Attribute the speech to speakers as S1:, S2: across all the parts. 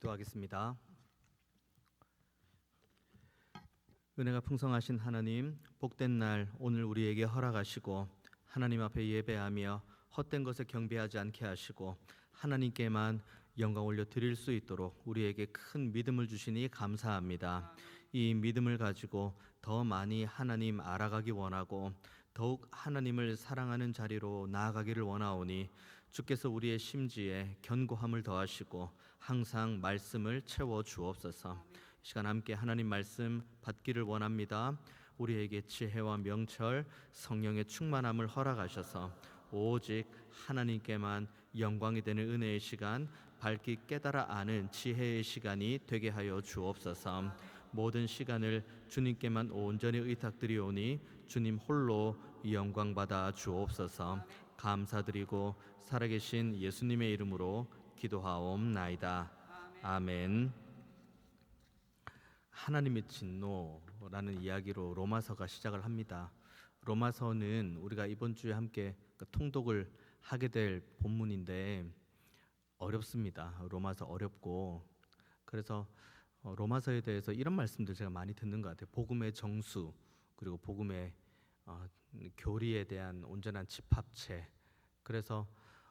S1: 기도하겠습니다. 은혜가 풍성하신 하나님, 복된 날 오늘 우리에게 허락하시고 하나님 앞에 예배하며 헛된 것에 경배하지 않게 하시고 하나님께만 영광 올려 드릴 수 있도록 우리에게 큰 믿음을 주시니 감사합니다. 이 믿음을 가지고 더 많이 하나님 알아가기 원하고 더욱 하나님을 사랑하는 자리로 나아가기를 원하오니 주께서 우리의 심지에 견고함을 더하시고 항상 말씀을 채워 주옵소서. 이 시간 함께 하나님 말씀 받기를 원합니다. 우리에게 지혜와 명철, 성령의 충만함을 허락하셔서 오직 하나님께만 영광이 되는 은혜의 시간, 밝게 깨달아 아는 지혜의 시간이 되게 하여 주옵소서. 모든 시간을 주님께만 온전히 의탁드리오니 주님 홀로 영광 받아 주옵소서. 감사드리고 살아계신 예수님의 이름으로 기도하옵나이다. 아멘. 하나님의 진노라는 이야기로 로마서가 시작을 합니다. 로마서는 우리가 이번 주에 함께 통독을 하게 될 본문인데 어렵습니다. 로마서 어렵고, 그래서 로마서에 대해서 이런 말씀들 제가 많이 듣는 것 같아요. 복음의 정수, 그리고 복음의 교리에 대한 온전한 집합체. 그래서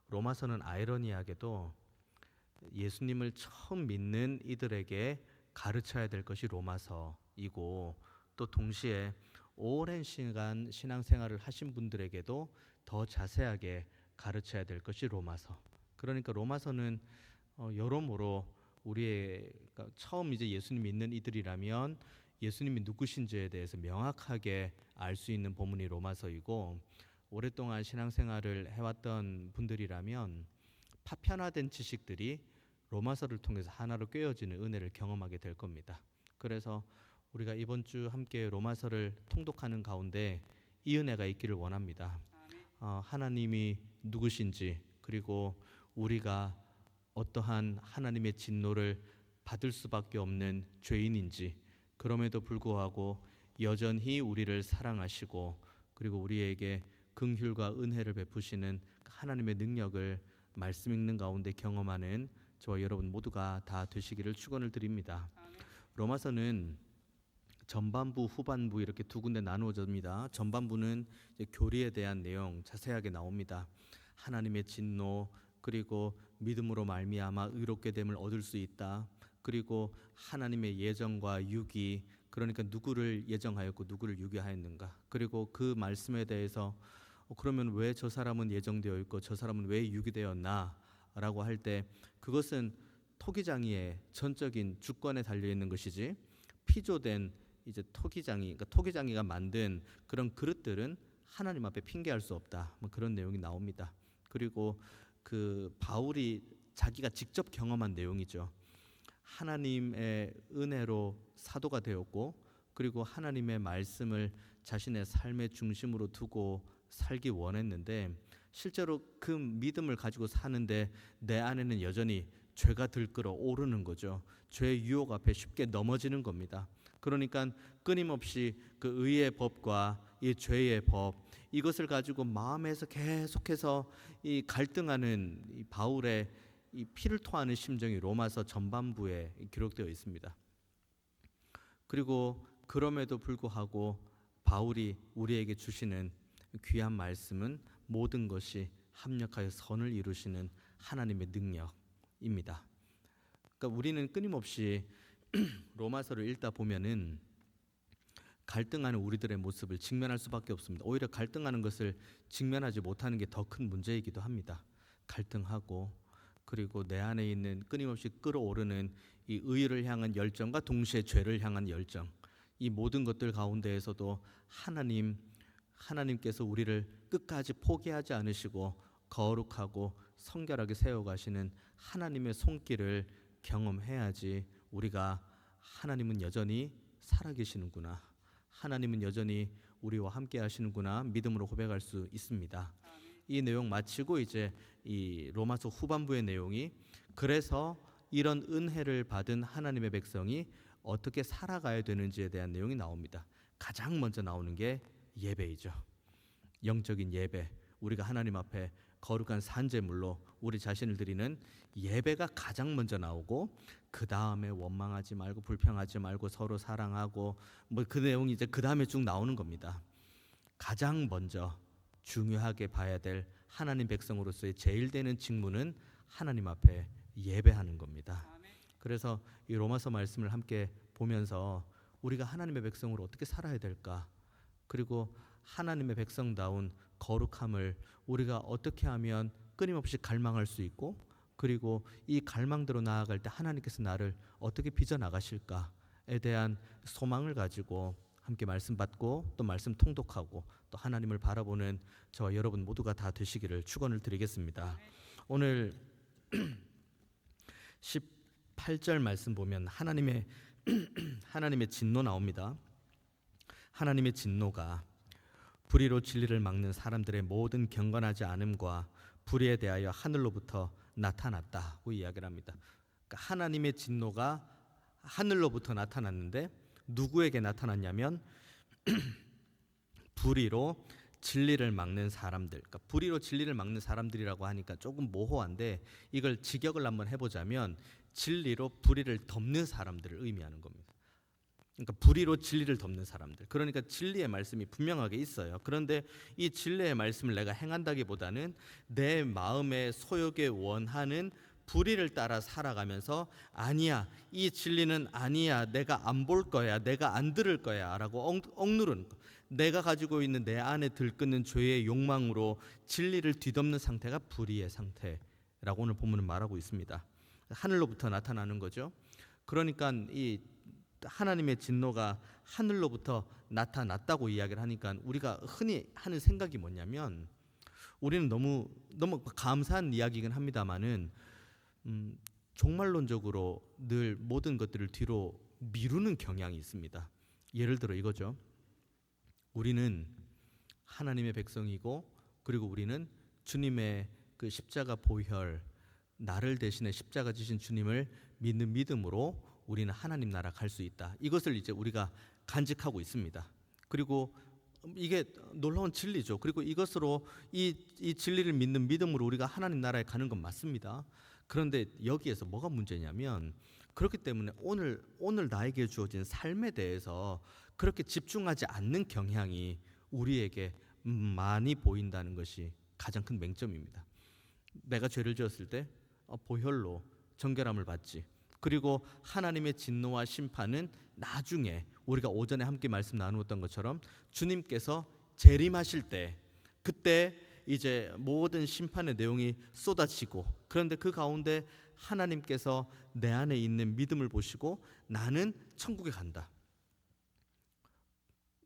S1: 로마서는 아이러니하게도 예수님을 처음 믿는 이들에게 가르쳐야 될 것이 로마서이고, 또 동시에 오랜 시간 신앙생활을 하신 분들에게도 더 자세하게 가르쳐야 될 것이 로마서. 그러니까 로마서는 여러모로 우리의 처음 이제 예수님 믿는 이들이라면 예수님이 누구신지에 대해서 명확하게 알 수 있는 본문이 로마서이고, 오랫동안 신앙생활을 해왔던 분들이라면 파편화된 지식들이 로마서를 통해서 하나로 꿰어지는 은혜를 경험하게 될 겁니다. 그래서 우리가 이번 주 함께 로마서를 통독하는 가운데 이 은혜가 있기를 원합니다. 하나님이 누구신지, 그리고 우리가 어떠한 하나님의 진노를 받을 수밖에 없는 죄인인지, 그럼에도 불구하고 여전히 우리를 사랑하시고 그리고 우리에게 긍휼과 은혜를 베푸시는 하나님의 능력을 말씀 읽는 가운데 경험하는 저와 여러분 모두가 다 되시기를 축원을 드립니다. 로마서는 전반부, 후반부 이렇게 두 군데 나누어집니다. 전반부는 이제 교리에 대한 내용 자세하게 나옵니다. 하나님의 진노, 그리고 믿음으로 말미암아 의롭게 됨을 얻을 수 있다. 그리고 하나님의 예정과 유기, 그러니까 누구를 예정하였고 누구를 유기하였는가. 그리고 그 말씀에 대해서 그러면 왜 저 사람은 예정되어 있고 저 사람은 왜 유기되었나? 라고 할 때 그것은 토기장이의 전적인 주권에 달려 있는 것이지, 피조된 이제 토기장이가 만든 그런 그릇들은 하나님 앞에 핑계할 수 없다. 그런 내용이 나옵니다. 그리고 그 바울이 자기가 직접 경험한 내용이죠. 하나님의 은혜로 사도가 되었고, 그리고 하나님의 말씀을 자신의 삶의 중심으로 두고 살기 원했는데 실제로 그 믿음을 가지고 사는데 내 안에는 여전히 죄가 들끓어 오르는 거죠. 죄의 유혹 앞에 쉽게 넘어지는 겁니다. 그러니까 끊임없이 그 의의 법과 이 죄의 법, 이것을 가지고 마음에서 계속해서 이 갈등하는 이 바울의 이 피를 토하는 심정이 로마서 전반부에 기록되어 있습니다. 그리고 그럼에도 불구하고 바울이 우리에게 주시는 귀한 말씀은 모든 것이 합력하여 선을 이루시는 하나님의 능력입니다. 그러니까 우리는 끊임없이 로마서를 읽다 보면은 갈등하는 우리들의 모습을 직면할 수밖에 없습니다. 오히려 갈등하는 것을 직면하지 못하는 게 더 큰 문제이기도 합니다. 갈등하고, 그리고 내 안에 있는 끊임없이 끓어오르는 이 의를 향한 열정과 동시에 죄를 향한 열정, 이 모든 것들 가운데에서도 하나님께서 우리를 끝까지 포기하지 않으시고 거룩하고 성결하게 세워가시는 하나님의 손길을 경험해야지 우리가 하나님은 여전히 살아계시는구나, 하나님은 여전히 우리와 함께 하시는구나 믿음으로 고백할 수 있습니다. 이 내용 마치고 이제 이 로마서 후반부의 내용이, 그래서 이런 은혜를 받은 하나님의 백성이 어떻게 살아가야 되는지에 대한 내용이 나옵니다. 가장 먼저 나오는 게 예배이죠. 영적인 예배, 우리가 하나님 앞에 거룩한 산제물로 우리 자신을 드리는 예배가 가장 먼저 나오고, 그 다음에 원망하지 말고 불평하지 말고 서로 사랑하고 뭐 그 내용이 이제 그 다음에 쭉 나오는 겁니다. 가장 먼저 중요하게 봐야 될 하나님 백성으로서의 제일 되는 직무는 하나님 앞에 예배하는 겁니다. 그래서 이 로마서 말씀을 함께 보면서 우리가 하나님의 백성으로 어떻게 살아야 될까, 그리고 하나님의 백성다운 거룩함을 우리가 어떻게 하면 끊임없이 갈망할 수 있고, 그리고 이 갈망대로 나아갈 때 하나님께서 나를 어떻게 빚어나가실까에 대한 소망을 가지고 함께 말씀 받고 또 말씀 통독하고 또 하나님을 바라보는 저와 여러분 모두가 다 되시기를 축원을 드리겠습니다. 오늘 18절 말씀 보면 하나님의 진노 나옵니다. 하나님의 진노가 불의로 진리를 막는 사람들의 모든 경건하지 않음과 불의에 대하여 하늘로부터 나타났다고 이야기를 합니다. 그러니까 하나님의 진노가 하늘로부터 나타났는데 누구에게 나타났냐면 불의로 진리를 막는 사람들. 그러니까 불의로 진리를 막는 사람들이라고 하니까 조금 모호한데 이걸 직역을 한번 해보자면 진리로 불의를 덮는 사람들을 의미하는 겁니다. 그러니까 불의로 진리를 덮는 사람들. 그러니까 진리의 말씀이 분명하게 있어요. 그런데 이 진리의 말씀을 내가 행한다기보다는 내 마음의 소욕에 원하는 불의를 따라 살아가면서 아니야, 이 진리는 아니야, 내가 안 볼 거야, 내가 안 들을 거야 라고 억누르는 거. 내가 가지고 있는 내 안에 들끓는 죄의 욕망으로 진리를 뒤덮는 상태가 불의의 상태라고 오늘 본문은 말하고 있습니다. 하늘로부터 나타나는 거죠. 그러니까 이 하나님의 진노가 하늘로부터 나타났다고 이야기를 하니까 우리가 흔히 하는 생각이 뭐냐면, 우리는 너무 감사한 이야기긴 합니다만은 종말론적으로 늘 모든 것들을 뒤로 미루는 경향이 있습니다. 예를 들어 이거죠. 우리는 하나님의 백성이고, 그리고 우리는 주님의 그 십자가 보혈, 나를 대신해 십자가 지신 주님을 믿는 믿음으로 우리는 하나님 나라 갈 수 있다. 이것을 이제 우리가 간직하고 있습니다. 그리고 이게 놀라운 진리죠. 그리고 이것으로 이 진리를 믿는 믿음으로 우리가 하나님 나라에 가는 건 맞습니다. 그런데 여기에서 뭐가 문제냐면, 그렇기 때문에 오늘 나에게 주어진 삶에 대해서 그렇게 집중하지 않는 경향이 우리에게 많이 보인다는 것이 가장 큰 맹점입니다. 내가 죄를 지었을 때 보혈로 정결함을 받지. 그리고 하나님의 진노와 심판은 나중에 우리가 오전에 함께 말씀 나누었던 것처럼 주님께서 재림하실 때, 그때 이제 모든 심판의 내용이 쏟아지고, 그런데 그 가운데 하나님께서 내 안에 있는 믿음을 보시고 나는 천국에 간다.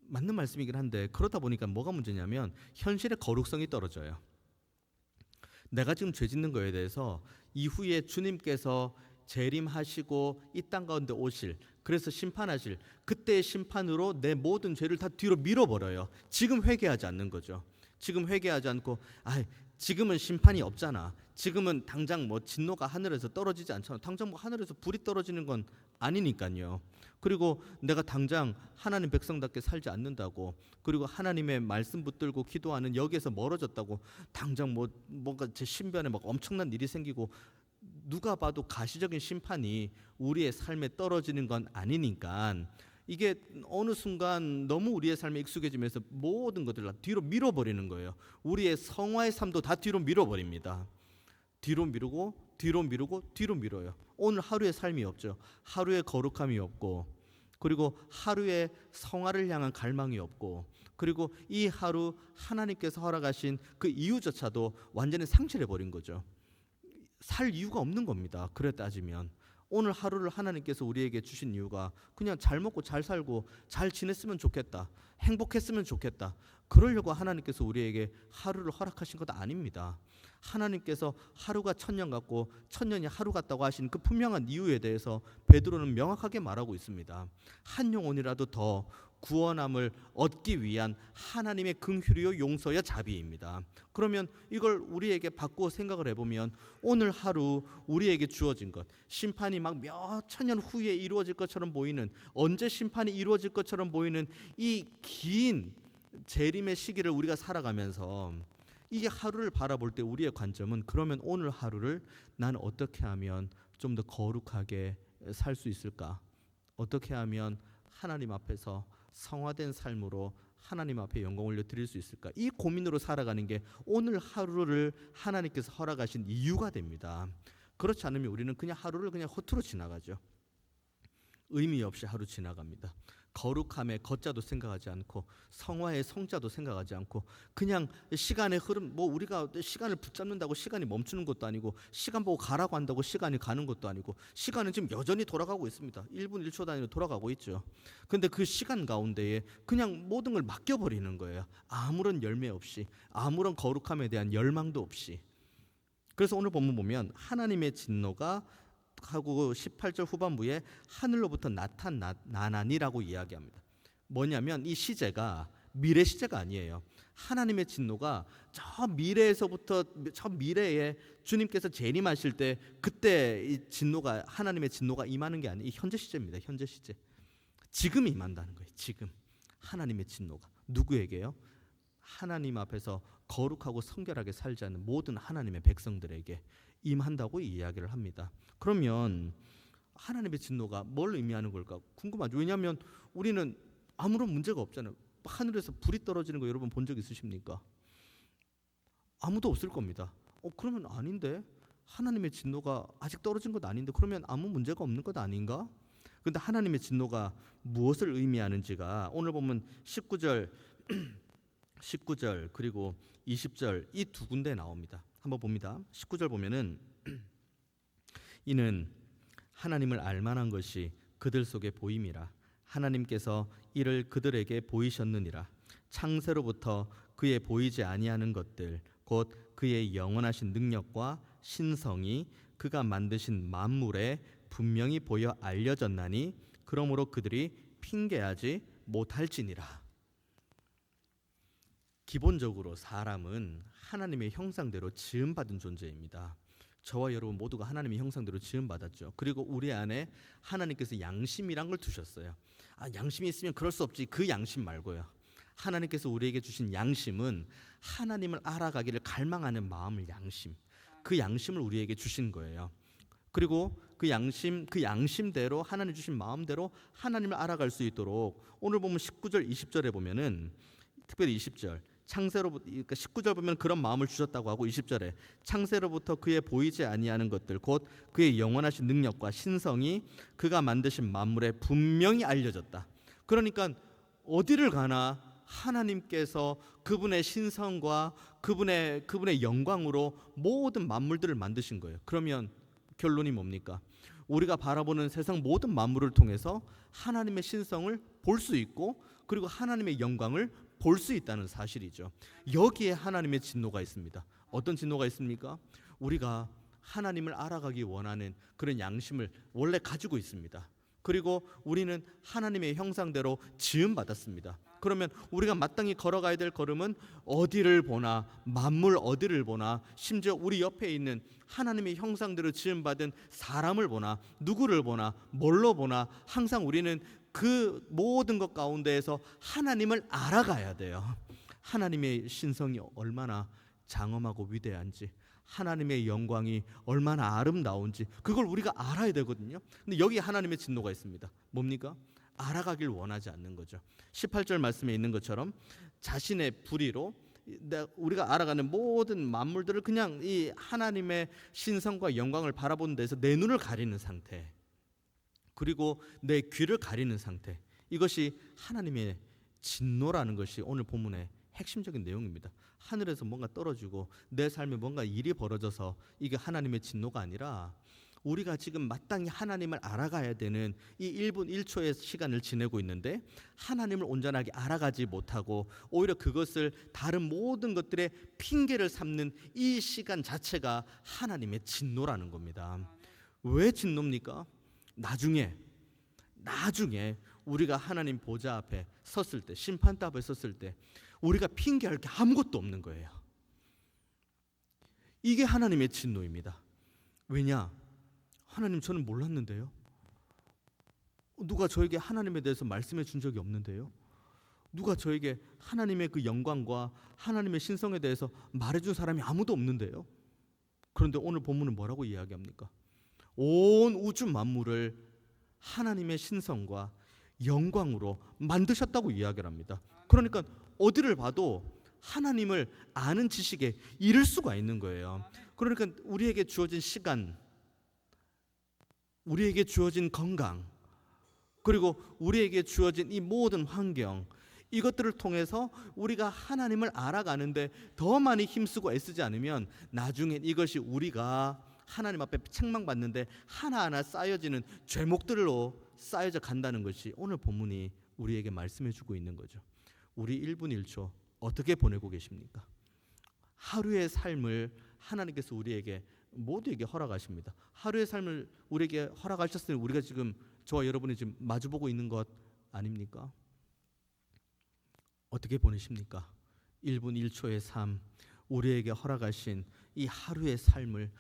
S1: 맞는 말씀이긴 한데, 그러다 보니까 뭐가 문제냐면 현실의 거룩성이 떨어져요. 내가 지금 죄 짓는 거에 대해서 이후에 주님께서 재림하시고 이 땅 가운데 오실, 그래서 심판하실 그때의 심판으로 내 모든 죄를 다 뒤로 밀어버려요. 지금 회개하지 않는 거죠. 지금 회개하지 않고 지금은 심판이 없잖아, 지금은 당장 뭐 진노가 하늘에서 떨어지지 않잖아, 당장 뭐 하늘에서 불이 떨어지는 건 아니니까요. 그리고 내가 당장 하나님 백성답게 살지 않는다고, 그리고 하나님의 말씀 붙들고 기도하는 여기에서 멀어졌다고 당장 뭔가 제 신변에 막 엄청난 일이 생기고 누가 봐도 가시적인 심판이 우리의 삶에 떨어지는 건 아니니까, 이게 어느 순간 너무 우리의 삶에 익숙해지면서 모든 것들을 다 뒤로 밀어버리는 거예요. 우리의 성화의 삶도 다 뒤로 밀어버립니다. 뒤로 미루고 뒤로 미루고 뒤로 밀어요. 오늘 하루의 삶이 없죠. 하루의 거룩함이 없고, 그리고 하루의 성화를 향한 갈망이 없고, 그리고 이 하루 하나님께서 허락하신 그 이유조차도 완전히 상실해버린 거죠. 살 이유가 없는 겁니다. 그래 따지면 오늘 하루를 하나님께서 우리에게 주신 이유가 그냥 잘 먹고 잘 살고 잘 지냈으면 좋겠다, 행복했으면 좋겠다, 그러려고 하나님께서 우리에게 하루를 허락하신 것 아닙니다. 하나님께서 하루가 천년 같고 천년이 하루 같다고 하신 그 분명한 이유에 대해서 베드로는 명확하게 말하고 있습니다. 한 영혼이라도 더 구원함을 얻기 위한 하나님의 긍휼이요 용서여 자비입니다. 그러면 이걸 우리에게 바꾸어 생각을 해보면 오늘 하루 우리에게 주어진 것, 심판이 막 몇 천년 후에 이루어질 것처럼 보이는, 언제 심판이 이루어질 것처럼 보이는 이 긴 재림의 시기를 우리가 살아가면서 이게 하루를 바라볼 때 우리의 관점은 그러면 오늘 하루를 나는 어떻게 하면 좀 더 거룩하게 살 수 있을까? 어떻게 하면 하나님 앞에서 성화된 삶으로 하나님 앞에 영광 올려 드릴 수 있을까? 이 고민으로 살아가는 게 오늘 하루를 하나님께서 허락하신 이유가 됩니다. 그렇지 않으면 우리는 그냥 하루를 그냥 허투루 지나가죠. 의미 없이 하루 지나갑니다. 거룩함의 거자도 생각하지 않고 성화의 성자도 생각하지 않고 그냥 시간의 흐름, 뭐 우리가 시간을 붙잡는다고 시간이 멈추는 것도 아니고 시간 보고 가라고 한다고 시간이 가는 것도 아니고 시간은 지금 여전히 돌아가고 있습니다. 1분 1초 단위로 돌아가고 있죠. 그런데 그 시간 가운데에 그냥 모든 걸 맡겨버리는 거예요. 아무런 열매 없이, 아무런 거룩함에 대한 열망도 없이. 그래서 오늘 본문 보면 하나님의 진노가 하고 18절 후반부에 하늘로부터 나타나니라고 이야기합니다. 뭐냐면 이 시제가 미래 시제가 아니에요. 하나님의 진노가 저 미래에서부터 저 미래에 주님께서 재림하실 때 그때 이 진노가 하나님의 진노가 임하는 게 아니에요. 이 현재 시제입니다. 현재 시제. 지금 임한다는 거예요. 지금 하나님의 진노가 누구에게요? 하나님 앞에서 거룩하고 성결하게 살지 않는 모든 하나님의 백성들에게 임한다고 이야기를 합니다. 그러면 하나님의 진노가 뭘 의미하는 걸까 궁금하죠. 왜냐하면 우리는 아무런 문제가 없잖아요. 하늘에서 불이 떨어지는 거 여러분 본 적 있으십니까? 아무도 없을 겁니다. 그러면 아닌데 하나님의 진노가 아직 떨어진 것 아닌데 그러면 아무 문제가 없는 것 아닌가? 그런데 하나님의 진노가 무엇을 의미하는지가 오늘 보면 19절 그리고 20절 이 두 군데 나옵니다. 한번 봅니다. 19절 보면은 이는 하나님을 알만한 것이 그들 속에 보임이라 하나님께서 이를 그들에게 보이셨느니라. 창세로부터 그의 보이지 아니하는 것들 곧 그의 영원하신 능력과 신성이 그가 만드신 만물에 분명히 보여 알려졌나니 그러므로 그들이 핑계하지 못할지니라. 기본적으로 사람은 하나님의 형상대로 지음받은 존재입니다. 저와 여러분 모두가 하나님의 형상대로 지음받았죠. 그리고 우리 안에 하나님께서 양심이란 걸 두셨어요. 양심이 있으면 그럴 수 없지. 그 양심 말고요. 하나님께서 우리에게 주신 양심은 하나님을 알아가기를 갈망하는 마음을 양심. 그 양심을 우리에게 주신 거예요. 그리고 그 양심대로 하나님 주신 마음대로 하나님을 알아갈 수 있도록 오늘 보면 19절 20절에 보면은 특별히 20절 창세로부터 그러니까 19절 보면 그런 마음을 주셨다고 하고 20절에 창세로부터 그의 보이지 아니하는 것들 곧 그의 영원하신 능력과 신성이 그가 만드신 만물에 분명히 알려졌다. 그러니까 어디를 가나 하나님께서 그분의 신성과 그분의 영광으로 모든 만물들을 만드신 거예요. 그러면 결론이 뭡니까? 우리가 바라보는 세상 모든 만물을 통해서 하나님의 신성을 볼 수 있고 그리고 하나님의 영광을 볼 수 있다는 사실이죠. 여기에 하나님의 진노가 있습니다. 어떤 진노가 있습니까? 우리가 하나님을 알아가기 원하는 그런 양심을 원래 가지고 있습니다. 그리고 우리는 하나님의 형상대로 지음받았습니다. 그러면 우리가 마땅히 걸어가야 될 걸음은 어디를 보나 만물 어디를 보나 심지어 우리 옆에 있는 하나님의 형상대로 지음받은 사람을 보나 누구를 보나 뭘로 보나 항상 우리는 그 모든 것 가운데에서 하나님을 알아가야 돼요. 하나님의 신성이 얼마나 장엄하고 위대한지 하나님의 영광이 얼마나 아름다운지 그걸 우리가 알아야 되거든요. 근데 여기 하나님의 진노가 있습니다. 뭡니까? 알아가길 원하지 않는 거죠. 18절 말씀에 있는 것처럼 자신의 불의로 우리가 알아가는 모든 만물들을 그냥 이 하나님의 신성과 영광을 바라보는 데서 내 눈을 가리는 상태 그리고 내 귀를 가리는 상태 이것이 하나님의 진노라는 것이 오늘 본문의 핵심적인 내용입니다. 하늘에서 뭔가 떨어지고 내 삶에 뭔가 일이 벌어져서 이게 하나님의 진노가 아니라 우리가 지금 마땅히 하나님을 알아가야 되는 이 1분 1초의 시간을 지내고 있는데 하나님을 온전하게 알아가지 못하고 오히려 그것을 다른 모든 것들의 핑계를 삼는 이 시간 자체가 하나님의 진노라는 겁니다. 왜 진노입니까? 나중에 우리가 하나님 보좌 앞에 섰을 때 심판대 앞에 섰을 때 우리가 핑계할 게 아무것도 없는 거예요. 이게 하나님의 진노입니다. 왜냐? 하나님 저는 몰랐는데요. 누가 저에게 하나님에 대해서 말씀해 준 적이 없는데요. 누가 저에게 하나님의 그 영광과 하나님의 신성에 대해서 말해준 사람이 아무도 없는데요. 그런데 오늘 본문은 뭐라고 이야기합니까? 온 우주 만물을 하나님의 신성과 영광으로 만드셨다고 이야기를 합니다. 그러니까 어디를 봐도 하나님을 아는 지식에 이를 수가 있는 거예요. 그러니까 우리에게 주어진 시간, 우리에게 주어진 건강, 그리고 우리에게 주어진 이 모든 환경, 이것들을 통해서 우리가 하나님을 알아가는데 더 많이 힘쓰고 애쓰지 않으면 나중엔 이것이 우리가 하나님 앞에 책망받는데 하나하나 쌓여지는 죄목들로 쌓여져 간다는 것이 오늘 본문이 우리에게 말씀해 주고 있는 거죠. 우리 1분 1초 어떻게 보내고 계십니까? 하루의 삶을 하나님께서 우리에게 모두에게 허락하십니다. 하루의 삶을 우리에게 허락하셨으니 우리가 지금 저와 여러분이 지금 마주보고 있는 것 아닙니까? 어떻게 보내십니까? 1분 1초의 삶, 우리에게 허락하신 이 하루의 삶을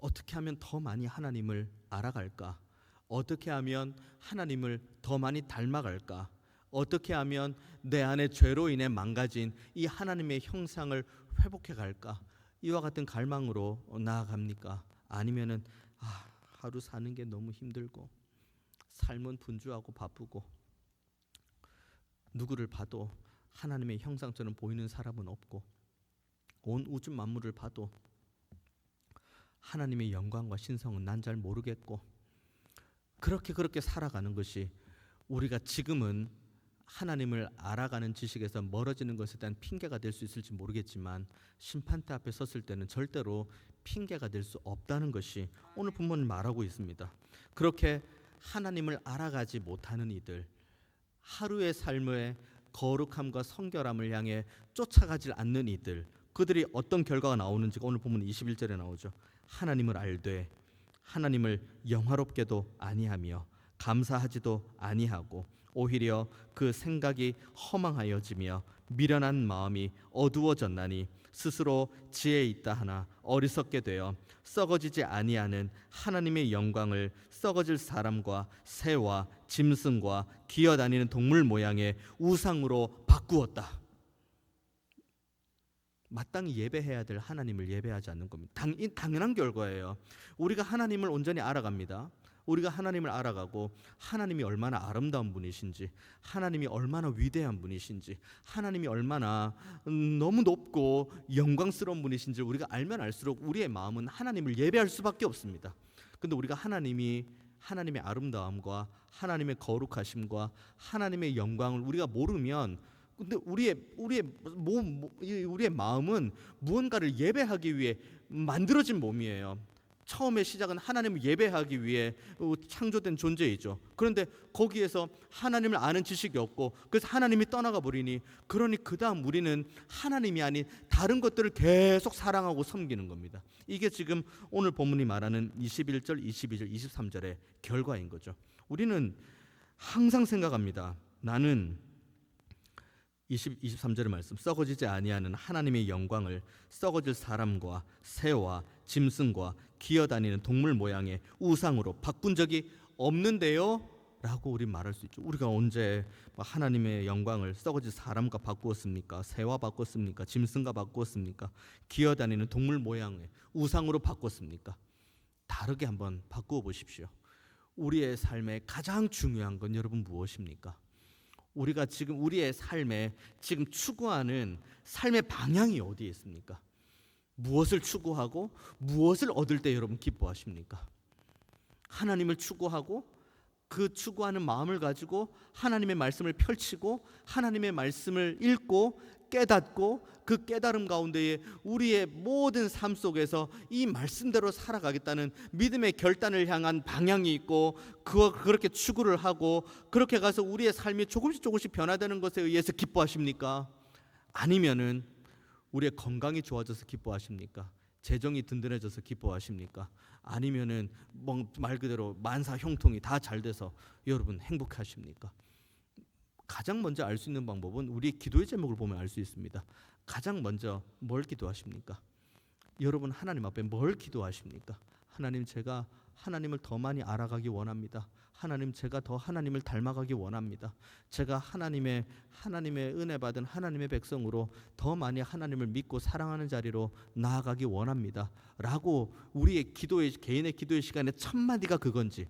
S1: 어떻게 하면 더 많이 하나님을 알아갈까? 어떻게 하면 하나님을 더 많이 닮아갈까? 어떻게 하면 내 안에 죄로 인해 망가진 이 하나님의 형상을 회복해 갈까? 이와 같은 갈망으로 나아갑니까? 아니면은 하루 사는 게 너무 힘들고 삶은 분주하고 바쁘고 누구를 봐도 하나님의 형상처럼 보이는 사람은 없고 온 우주 만물을 봐도 하나님의 영광과 신성은 난 잘 모르겠고 그렇게 살아가는 것이 우리가 지금은 하나님을 알아가는 지식에서 멀어지는 것에 대한 핑계가 될 수 있을지 모르겠지만 심판대 앞에 섰을 때는 절대로 핑계가 될 수 없다는 것이 오늘 본문은 말하고 있습니다. 그렇게 하나님을 알아가지 못하는 이들, 하루의 삶의 거룩함과 성결함을 향해 쫓아가지 않는 이들, 그들이 어떤 결과가 나오는지가 오늘 본문 21절에 나오죠. 하나님을 알되 하나님을 영화롭게도 아니하며 감사하지도 아니하고 오히려 그 생각이 허망하여지며 미련한 마음이 어두워졌나니 스스로 지혜 있다 하나 어리석게 되어 썩어지지 아니하는 하나님의 영광을 썩어질 사람과 새와 짐승과 기어다니는 동물 모양의 우상으로 바꾸었다. 마땅히 예배해야 될 하나님을 예배하지 않는 겁니다. 당연한 결과예요. 우리가 하나님을 온전히 알아갑니다. 우리가 하나님을 알아가고 하나님이 얼마나 아름다운 분이신지, 하나님이 얼마나 위대한 분이신지, 하나님이 얼마나 너무 높고 영광스러운 분이신지 우리가 알면 알수록 우리의 마음은 하나님을 예배할 수밖에 없습니다. 근데 우리가 하나님의 아름다움과 하나님의 거룩하심과 하나님의 영광을 우리가 모르면, 근데 우리의 마음은 무언가를 예배하기 위해 만들어진 몸이에요. 처음에 시작은 하나님을 예배하기 위해 창조된 존재이죠. 그런데 거기에서 하나님을 아는 지식이 없고 그래서 하나님이 떠나가 버리니, 그러니 그 다음 우리는 하나님이 아닌 다른 것들을 계속 사랑하고 섬기는 겁니다. 이게 지금 오늘 본문이 말하는 21절, 22절, 23절의 결과인 거죠. 우리는 항상 생각합니다. 나는 23절의 말씀, 썩어지지 아니하는 하나님의 영광을 썩어질 사람과 새와 짐승과 기어다니는 동물 모양의 우상으로 바꾼 적이 없는데요 라고 우리 말할 수 있죠. 우리가 언제 하나님의 영광을 썩어질 사람과 바꾸었습니까? 새와 바꿨습니까? 짐승과 바꾸었습니까? 기어다니는 동물 모양의 우상으로 바꿨습니까? 다르게 한번 바꾸어 보십시오. 우리의 삶에 가장 중요한 건 여러분 무엇입니까? 우리가 지금 우리의 삶에 지금 추구하는 삶의 방향이 어디에 있습니까? 무엇을 추구하고 무엇을 얻을 때 여러분 기뻐하십니까? 하나님을 추구하고 그 추구하는 마음을 가지고 하나님의 말씀을 펼치고 하나님의 말씀을 읽고 깨닫고 그 깨달음 가운데에 우리의 모든 삶 속에서 이 말씀대로 살아가겠다는 믿음의 결단을 향한 방향이 있고 그렇게 추구를 하고 그렇게 가서 우리의 삶이 조금씩 변화되는 것에 의해서 기뻐하십니까? 아니면은 우리의 건강이 좋아져서 기뻐하십니까? 재정이 든든해져서 기뻐하십니까? 아니면은 말 그대로 만사 형통이 다 잘 돼서 여러분 행복하십니까? 가장 먼저 알 수 있는 방법은 우리 기도의 제목을 보면 알 수 있습니다. 가장 먼저 뭘 기도하십니까? 여러분 하나님 앞에 뭘 기도하십니까? 하나님, 제가 하나님을 더 많이 알아가기 원합니다. 하나님, 제가 더 하나님을 닮아가기 원합니다. 제가 하나님의 은혜 받은 하나님의 백성으로 더 많이 하나님을 믿고 사랑하는 자리로 나아가기 원합니다. 라고 우리의 개인의 기도의 시간에 첫 마디가 그건지,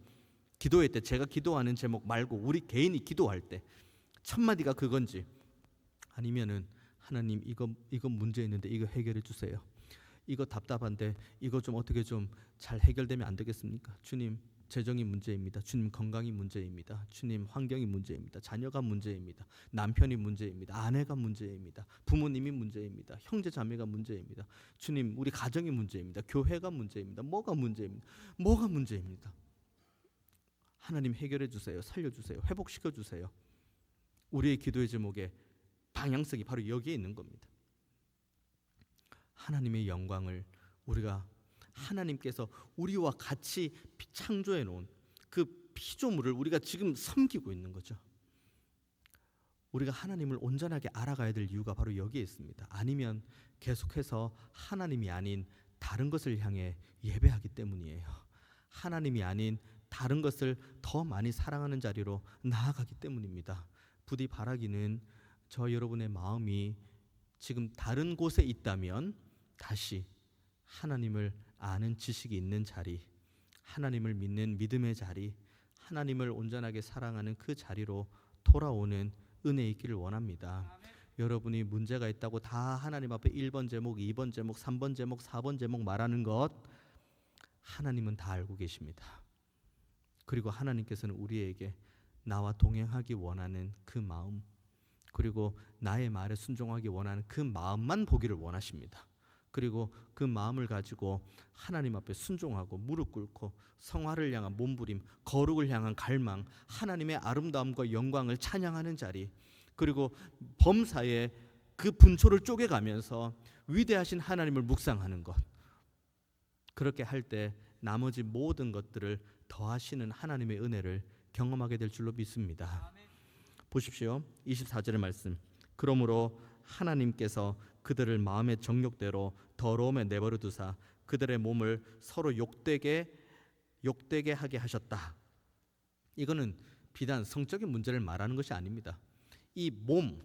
S1: 기도회 때 제가 기도하는 제목 말고 우리 개인이 기도할 때 첫 마디가 그건지, 아니면은 하나님, 이거 문제 있는데 이거 해결해 주세요. 이거 답답한데 이거 좀 어떻게 좀 잘 해결되면 안 되겠습니까? 주님, 재정이 문제입니다. 주님, 건강이 문제입니다. 주님, 환경이 문제입니다. 자녀가 문제입니다. 남편이 문제입니다. 아내가 문제입니다. 부모님이 문제입니다. 형제 자매가 문제입니다. 주님, 우리 가정이 문제입니다. 교회가 문제입니다. 뭐가 문제입니다. 뭐가 문제입니다. 하나님, 해결해 주세요. 살려 주세요. 회복시켜 주세요. 우리의 기도의 제목에 방향성이 바로 여기에 있는 겁니다. 하나님의 영광을, 우리가 하나님께서 우리와 같이 창조해 놓은 그 피조물을 우리가 지금 섬기고 있는 거죠. 우리가 하나님을 온전하게 알아가야 될 이유가 바로 여기에 있습니다. 아니면 계속해서 하나님이 아닌 다른 것을 향해 예배하기 때문이에요. 하나님이 아닌 다른 것을 더 많이 사랑하는 자리로 나아가기 때문입니다. 부디 바라기는 저 여러분의 마음이 지금 다른 곳에 있다면 다시 하나님을 아는 지식이 있는 자리, 하나님을 믿는 믿음의 자리, 하나님을 온전하게 사랑하는 그 자리로 돌아오는 은혜 있기를 원합니다. 아멘. 여러분이 문제가 있다고 다 하나님 앞에 1번 제목, 2번 제목, 3번 제목, 4번 제목 말하는 것, 하나님은 다 알고 계십니다. 그리고 하나님께서는 우리에게 나와 동행하기 원하는 그 마음, 그리고 나의 말에 순종하기 원하는 그 마음만 보기를 원하십니다. 그리고 그 마음을 가지고 하나님 앞에 순종하고 무릎 꿇고 성화를 향한 몸부림, 거룩을 향한 갈망, 하나님의 아름다움과 영광을 찬양하는 자리, 그리고 범사에 그 분초를 쪼개가면서 위대하신 하나님을 묵상하는 것, 그렇게 할 때 나머지 모든 것들을 더하시는 하나님의 은혜를 경험하게 될 줄로 믿습니다. 보십시오. 24절의 말씀. 그러므로 하나님께서 그들을 마음의 정욕대로 더러움에 내버려 두사 그들의 몸을 서로 욕되게 하게 하셨다. 이거는 비단 성적인 문제를 말하는 것이 아닙니다. 이 몸,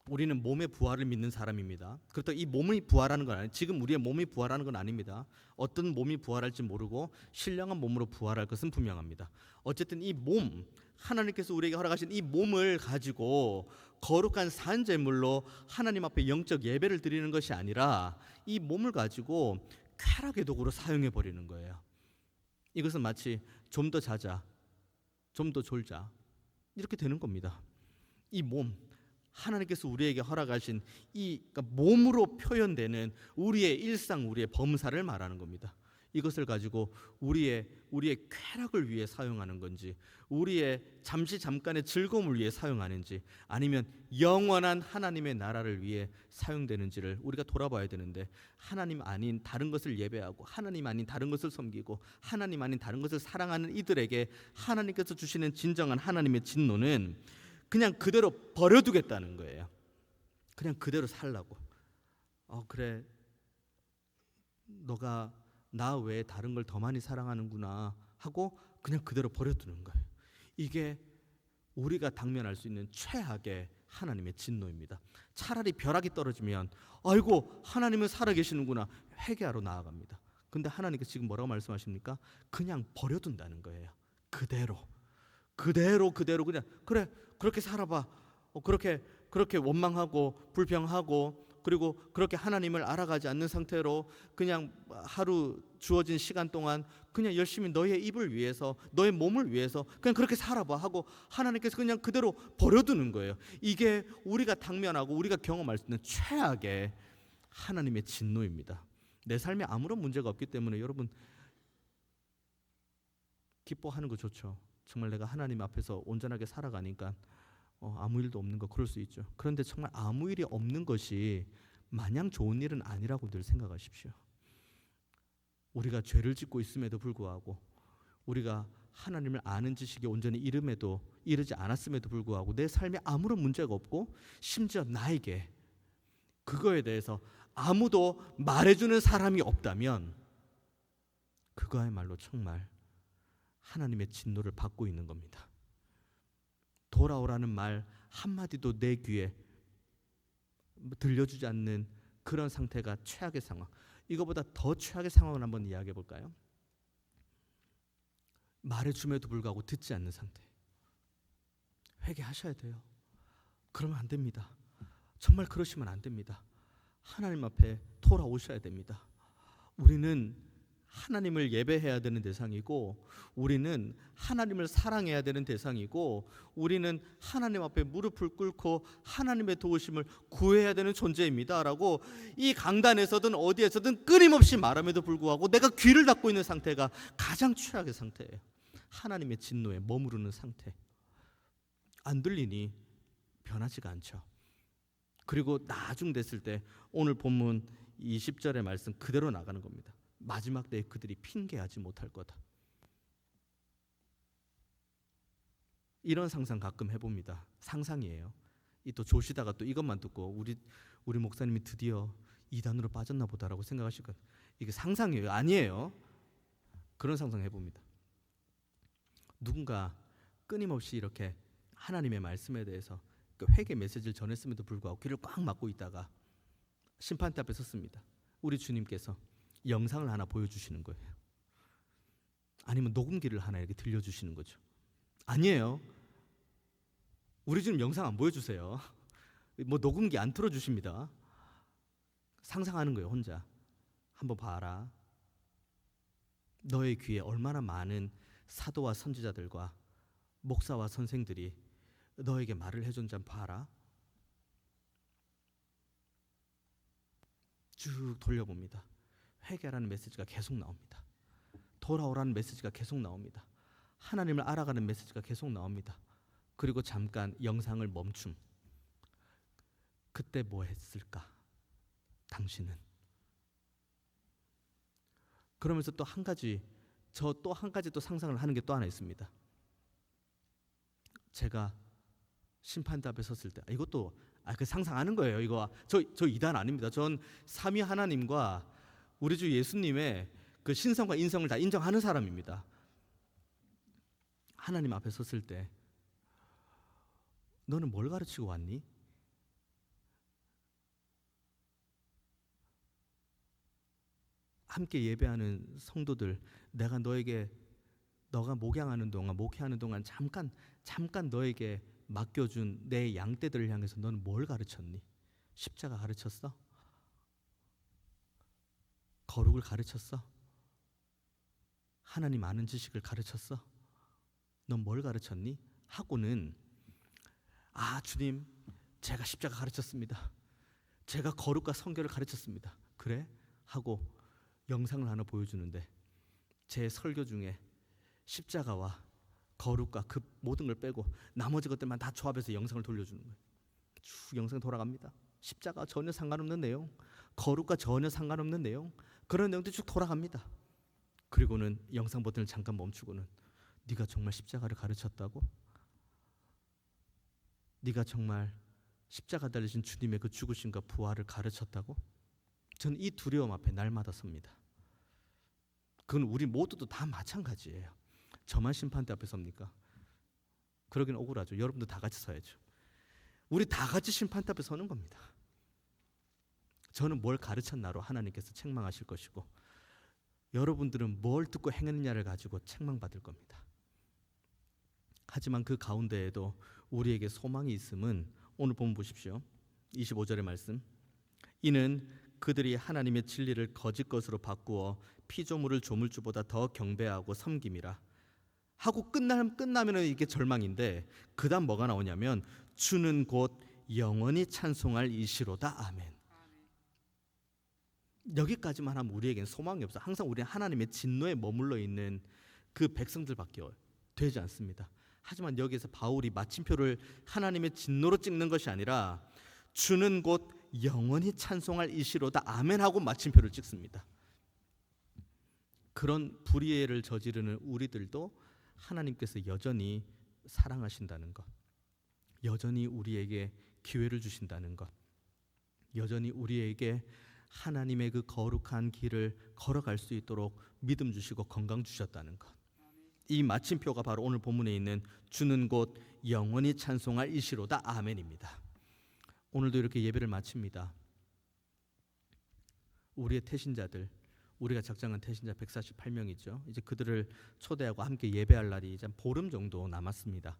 S1: 우리는 몸의 부활을 믿는 사람입니다. 그렇다고 이 몸이 부활하는 건 아니에요. 지금 우리의 몸이 부활하는 건 아닙니다. 어떤 몸이 부활할지 모르고 신령한 몸으로 부활할 것은 분명합니다. 어쨌든 이 몸, 하나님께서 우리에게 허락하신 이 몸을 가지고 거룩한 산제물로 하나님 앞에 영적 예배를 드리는 것이 아니라 이 몸을 가지고 쾌락의 도구로 사용해 버리는 거예요. 이것은 마치 좀 더 자자, 좀 더 졸자, 이렇게 되는 겁니다. 이 몸, 하나님께서 우리에게 허락하신 그러니까 몸으로 표현되는 우리의 일상, 우리의 범사를 말하는 겁니다. 이것을 가지고 우리의 쾌락을 위해 사용하는 건지, 우리의 잠깐의 즐거움을 위해 사용하는지, 아니면 영원한 하나님의 나라를 위해 사용되는지를 우리가 돌아봐야 되는데, 하나님 아닌 다른 것을 예배하고 하나님 아닌 다른 것을 섬기고 하나님 아닌 다른 것을 사랑하는 이들에게 하나님께서 주시는 진정한 하나님의 진노는 그냥 그대로 버려두겠다는 거예요. 그냥 그대로 살라고. 그래, 너가 나 외에 다른 걸 더 많이 사랑하는구나 하고 그냥 그대로 버려두는 거예요. 이게 우리가 당면할 수 있는 최악의 하나님의 진노입니다. 차라리 벼락이 떨어지면 아이고 하나님은 살아계시는구나 회개하러 나아갑니다. 근데 하나님께서 지금 뭐라고 말씀하십니까? 그냥 버려둔다는 거예요. 그대로 그냥 그래 그렇게 살아봐. 그렇게 원망하고 불평하고, 그리고 그렇게 하나님을 알아가지 않는 상태로 그냥 하루 주어진 시간 동안 그냥 열심히 너의 입을 위해서, 너의 몸을 위해서 그냥 그렇게 살아봐 하고 하나님께서 그냥 그대로 버려두는 거예요. 이게 우리가 당면하고 우리가 경험할 수 있는 최악의 하나님의 진노입니다. 내 삶에 아무런 문제가 없기 때문에 여러분 기뻐하는 거 좋죠. 정말 내가 하나님 앞에서 온전하게 살아가니까 아무 일도 없는 거, 그럴 수 있죠. 그런데 정말 아무 일이 없는 것이 마냥 좋은 일은 아니라고 늘 생각하십시오. 우리가 죄를 짓고 있음에도 불구하고, 우리가 하나님을 아는 지식에 온전히 이르지 않았음에도 불구하고 내 삶에 아무런 문제가 없고, 심지어 나에게 그거에 대해서 아무도 말해주는 사람이 없다면 그거야말로 정말 하나님의 진노를 받고 있는 겁니다. 돌아오라는 말 한마디도 내 귀에 들려주지 않는 그런 상태가 최악의 상황. 이거보다 더 최악의 상황을 한번 이야기해 볼까요? 말해줌에도 불구하고 듣지 않는 상태. 회개하셔야 돼요. 그러면 안 됩니다. 정말 그러시면 안 됩니다. 하나님 앞에 돌아오셔야 됩니다. 우리는 하나님을 예배해야 되는 대상이고, 우리는 하나님을 사랑해야 되는 대상이고, 우리는 하나님 앞에 무릎을 꿇고 하나님의 도우심을 구해야 되는 존재입니다 라고 이 강단에서든 어디에서든 끊임없이 말함에도 불구하고 내가 귀를 닫고 있는 상태가 가장 최악의 상태예요. 하나님의 진노에 머무르는 상태. 안 들리니 변하지가 않죠. 그리고 나중 됐을 때 오늘 본문 20절의 말씀 그대로 나가는 겁니다. 마지막 때에 그들이 핑계하지 못할 거다. 이런 상상 가끔 해봅니다. 상상이에요. 또 조시다가 또 이것만 듣고 우리 목사님이 드디어 이단으로 빠졌나 보다라고 생각하실 거예요. 이게 상상이에요. 아니에요. 그런 상상 해봅니다. 누군가 끊임없이 이렇게 하나님의 말씀에 대해서 그 회개 메시지를 전했음에도 불구하고 귀를 꽉 막고 있다가 심판대 앞에 섰습니다. 우리 주님께서 영상을 하나 보여주시는 거예요. 아니면 녹음기를 하나 이렇게 들려주시는 거죠. 아니에요. 우리 주님 영상 안 보여주세요. 뭐 녹음기 안 틀어주십니다. 상상하는 거예요. 혼자. 한번 봐라. 너의 귀에 얼마나 많은 사도와 선지자들과 목사와 선생들이 너에게 말을 해준지 한번 봐라. 쭉 돌려봅니다. 회개라는 메시지가 계속 나옵니다. 돌아오라는 메시지가 계속 나옵니다. 하나님을 알아가는 메시지가 계속 나옵니다. 그리고 잠깐 영상을 멈춤. 그때 뭐 했을까? 당신은. 그러면서 또 한 가지 또 상상을 하는 게 또 하나 있습니다. 제가 심판대 앞에 섰을 때 이것도 그 상상하는 거예요. 이거 저 이단 아닙니다. 전 삼위 하나님과 우리 주 예수님의 그 신성과 인성을 다 인정하는 사람입니다. 하나님 앞에 섰을 때 너는 뭘 가르치고 왔니? 함께 예배하는 성도들, 내가 너가 목양하는 동안, 목회하는 동안 잠깐 너에게 맡겨준 내 양떼들을 향해서 너는 뭘 가르쳤니? 십자가 가르쳤어? 거룩을 가르쳤어? 하나님 아는 지식을 가르쳤어? 넌 뭘 가르쳤니? 하고는 주님, 제가 십자가 가르쳤습니다. 제가 거룩과 성결을 가르쳤습니다. 그래? 하고 영상을 하나 보여주는데 제 설교 중에 십자가와 거룩과 그 모든 걸 빼고 나머지 것들만 다 조합해서 영상을 돌려주는 거예요. 쭉 영상 돌아갑니다. 십자가 전혀 상관없는 내용, 거룩과 전혀 상관없는 내용, 그런 내용들이 쭉 돌아갑니다. 그리고는 영상 버튼을 잠깐 멈추고는 네가 정말 십자가를 가르쳤다고? 네가 정말 십자가 달리신 주님의 그 죽으심과 부활을 가르쳤다고? 저는 이 두려움 앞에 날마다 섭니다. 그건 우리 모두도 다 마찬가지예요. 저만 심판대 앞에 섭니까? 그러긴 억울하죠. 여러분도 다 같이 서야죠. 우리 다 같이 심판대 앞에 서는 겁니다. 저는 뭘 가르쳤나로 하나님께서 책망하실 것이고, 여러분들은 뭘 듣고 행했느냐를 가지고 책망받을 겁니다. 하지만 그 가운데에도 우리에게 소망이 있음은 오늘 본문 보십시오. 25절의 말씀. 이는 그들이 하나님의 진리를 거짓 것으로 바꾸어 피조물을 조물주보다 더 경배하고 섬김이라 하고 끝나면 이게 절망인데, 그 다음 뭐가 나오냐면 주는 곧 영원히 찬송할 이시로다. 아멘. 여기까지만 하면 우리에겐 소망이 없어. 항상 우리는 하나님의 진노에 머물러 있는 그 백성들밖에 되지 않습니다. 하지만 여기에서 바울이 마침표를 하나님의 진노로 찍는 것이 아니라 주는 곧 영원히 찬송할 이시로다. 아멘 하고 마침표를 찍습니다. 그런 불의를 저지르는 우리들도 하나님께서 여전히 사랑하신다는 것, 여전히 우리에게 기회를 주신다는 것, 여전히 우리에게 하나님의 그 거룩한 길을 걸어갈 수 있도록 믿음 주시고 건강 주셨다는 것, 이 마침표가 바로 오늘 본문에 있는 주는 곳 영원히 찬송할 이시로다 아멘입니다. 오늘도 이렇게 예배를 마칩니다. 우리의 태신자들, 우리가 작정한 태신자 148명이죠. 이제 그들을 초대하고 함께 예배할 날이 이제 보름 정도 남았습니다.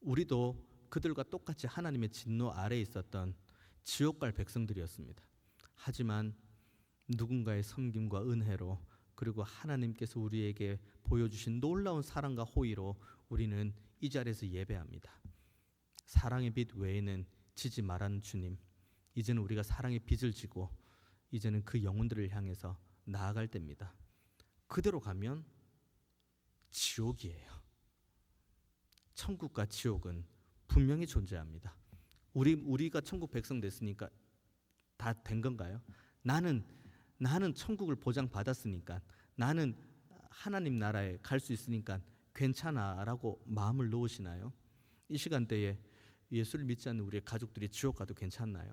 S1: 우리도 그들과 똑같이 하나님의 진노 아래에 있었던 지옥 갈 백성들이었습니다. 하지만 누군가의 섬김과 은혜로, 그리고 하나님께서 우리에게 보여주신 놀라운 사랑과 호의로 우리는 이 자리에서 예배합니다. 사랑의 빛 외에는 지지 말라는 주님, 이제는 우리가 사랑의 빛을 지고 이제는 그 영혼들을 향해서 나아갈 때입니다. 그대로 가면 지옥이에요. 천국과 지옥은 분명히 존재합니다. 우리가 천국 백성 됐으니까 다 된 건가요? 나는 천국을 보장받았으니까, 나는 하나님 나라에 갈 수 있으니까 괜찮아라고 마음을 놓으시나요? 이 시간대에 예수를 믿지 않는 우리의 가족들이 지옥 가도 괜찮나요?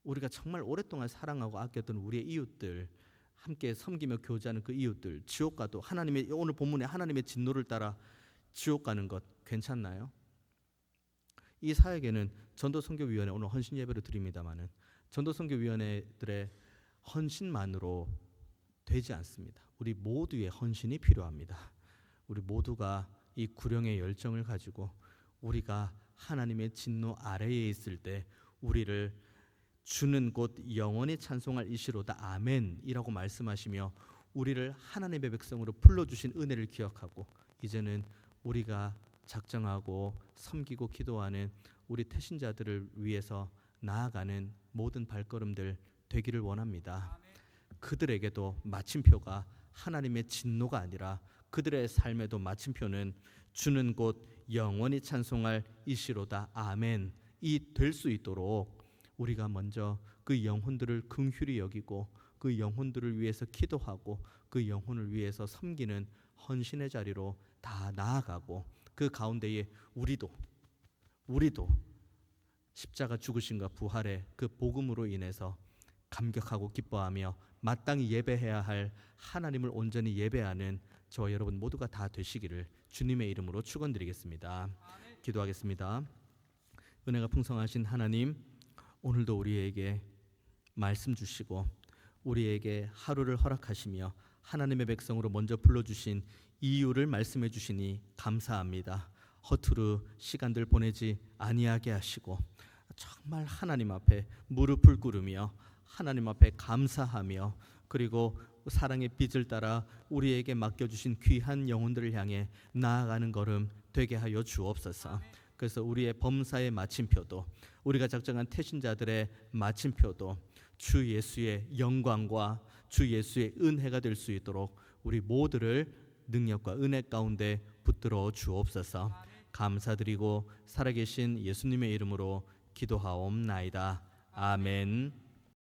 S1: 우리가 정말 오랫동안 사랑하고 아꼈던 우리의 이웃들, 함께 섬기며 교제하는 그 이웃들, 지옥 가도 오늘 본문에 하나님의 진노를 따라 지옥 가는 것 괜찮나요? 이 사역에는 전도선교위원회, 오늘 헌신 예배를 드립니다마는 전도선교위원회들의 헌신만으로 되지 않습니다. 우리 모두의 헌신이 필요합니다. 우리 모두가 이 구령의 열정을 가지고 우리가 하나님의 진노 아래에 있을 때 우리를 주는 곳 영원히 찬송할 이시로다 아멘이라고 말씀하시며 우리를 하나님의 백성으로 불러주신 은혜를 기억하고 이제는 우리가 작정하고 섬기고 기도하는 우리 태신자들을 위해서 나아가는 모든 발걸음들 되기를 원합니다. 그들에게도 마침표가 하나님의 진노가 아니라 그들의 삶에도 마침표는 주는 곳 영원히 찬송할 이시로다 아멘이 될 수 있도록 우리가 먼저 그 영혼들을 긍휼히 여기고 그 영혼들을 위해서 기도하고 그 영혼을 위해서 섬기는 헌신의 자리로 다 나아가고 그 가운데에 우리도 십자가 죽으심과 부활의 그 복음으로 인해서 감격하고 기뻐하며 마땅히 예배해야 할 하나님을 온전히 예배하는 저와 여러분 모두가 다 되시기를 주님의 이름으로 축원드리겠습니다. 기도하겠습니다. 은혜가 풍성하신 하나님, 오늘도 우리에게 말씀 주시고 우리에게 하루를 허락하시며 하나님의 백성으로 먼저 불러주신 이유를 말씀해 주시니 감사합니다. 허투루 시간들 보내지 아니하게 하시고 정말 하나님 앞에 무릎을 꿇으며 하나님 앞에 감사하며 그리고 사랑의 빛을 따라 우리에게 맡겨주신 귀한 영혼들을 향해 나아가는 걸음 되게 하여 주옵소서. 그래서 우리의 범사의 마침표도 우리가 작정한 태신자들의 마침표도 주 예수의 영광과 주 예수의 은혜가 될 수 있도록 우리 모두를 능력과 은혜 가운데 붙들어 주옵소서. 감사드리고 살아계신 예수님의 이름으로 기도하옵나이다. 아멘.